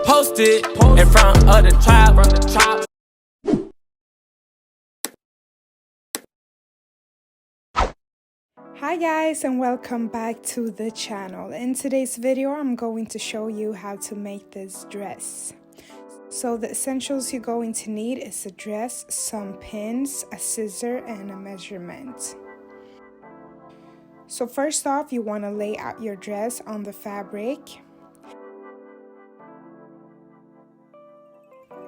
Posted in front of the tribe. Hi guys, and welcome back to the channel. In today's video I'm going to show you how to make this dress. So the essentials you're going to need is a dress, some pins, a scissor, and a measurement. So first off, you want to lay out your dress on the fabric.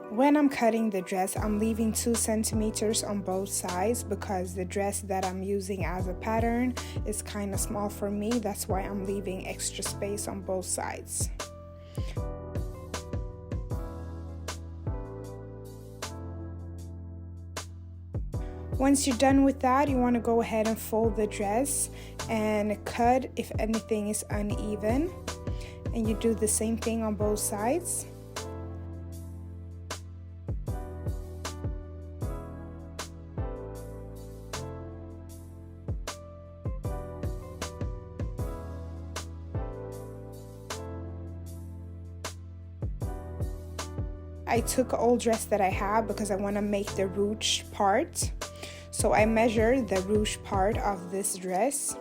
When I'm cutting the dress, I'm leaving 2 centimeters on both sides because the dress that I'm using as a pattern is kind of small for me. That's why I'm leaving extra space on both sides. Once you're done with that, you want to go ahead and fold the dress and cut if anything is uneven. And you do the same thing on both sides. I took an old dress that I have because I want to make the ruched part. So I measured the ruched part of this dress.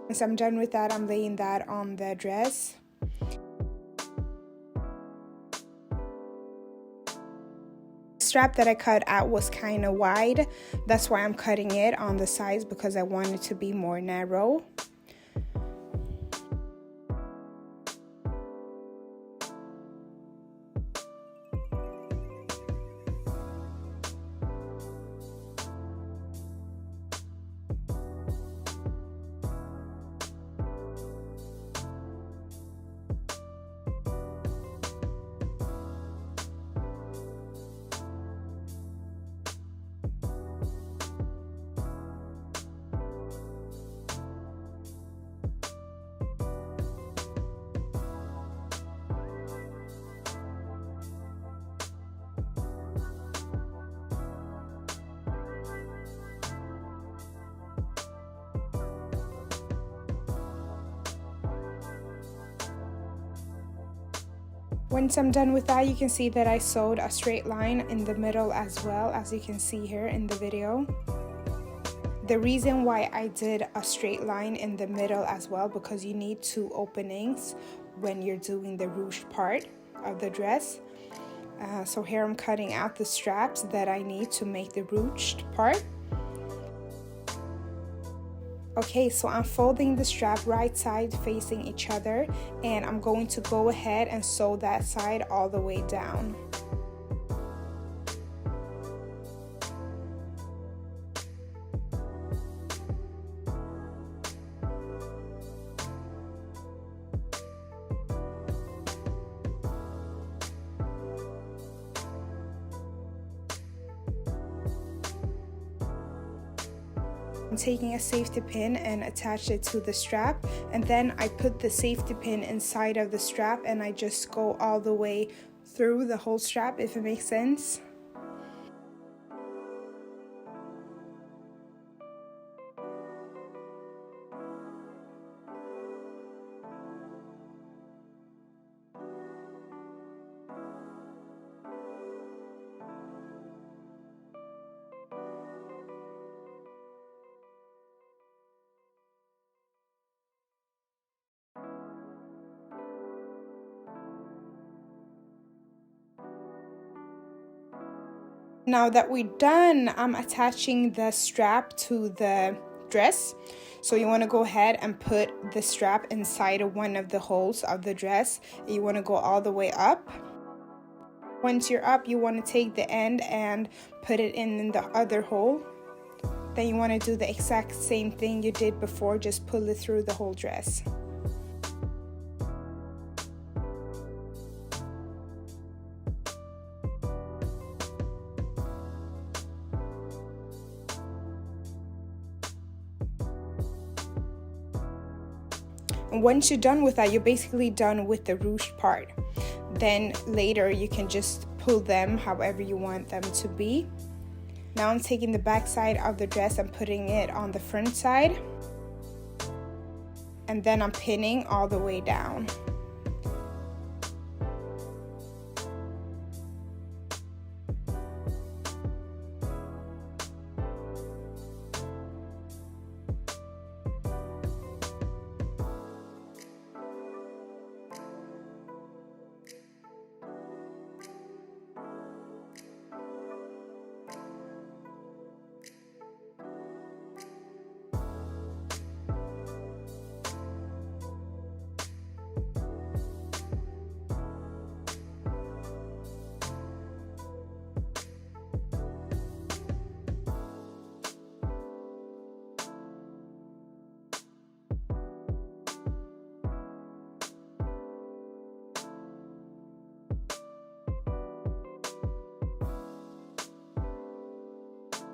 Once I'm done with that, I'm laying that on the dress. The strap that I cut out was kind of wide. That's why I'm cutting it on the sides because I want it to be more narrow. Once I'm done with that, you can see that I sewed a straight line in the middle as well, as you can see here in the video. The reason why I did a straight line in the middle as well, because you need 2 openings when you're doing the ruched part of the dress. So here I'm cutting out the straps that I need to make the ruched part. Okay, so I'm folding the strap right side facing each other, and I'm going to go ahead and sew that side all the way down. I'm taking a safety pin and attach it to the strap, and then I put the safety pin inside of the strap and I just go all the way through the whole strap, if it makes sense. Now that we're done, I'm attaching the strap to the dress. So you want to go ahead and put the strap inside of one of the holes of the dress. You want to go all the way up. Once you're up, you want to take the end and put it in the other hole. Then you want to do the exact same thing you did before, just pull it through the whole dress. And once you're done with that, you're basically done with the ruched part. Then later you can just pull them however you want them to be. Now I'm taking the back side of the dress and putting it on the front side. And then I'm pinning all the way down.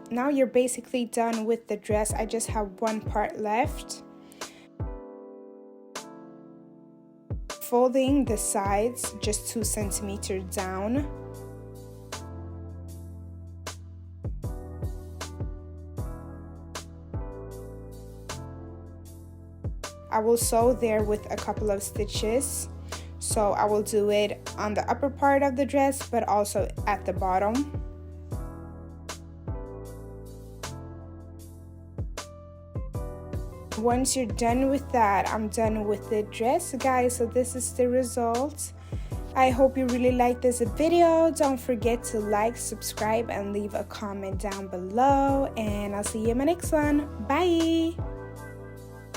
Now you're basically done with the dress. I just have one part left. Folding the sides just 2 centimeters down. I will sew there with a couple of stitches. So I will do it on the upper part of the dress, but also at the bottom. Once you're done with that, I'm done with the dress, guys. So this is the result. I hope you really like this video. Don't forget to like, subscribe, and leave a comment down below. And I'll see you in my next one. Bye!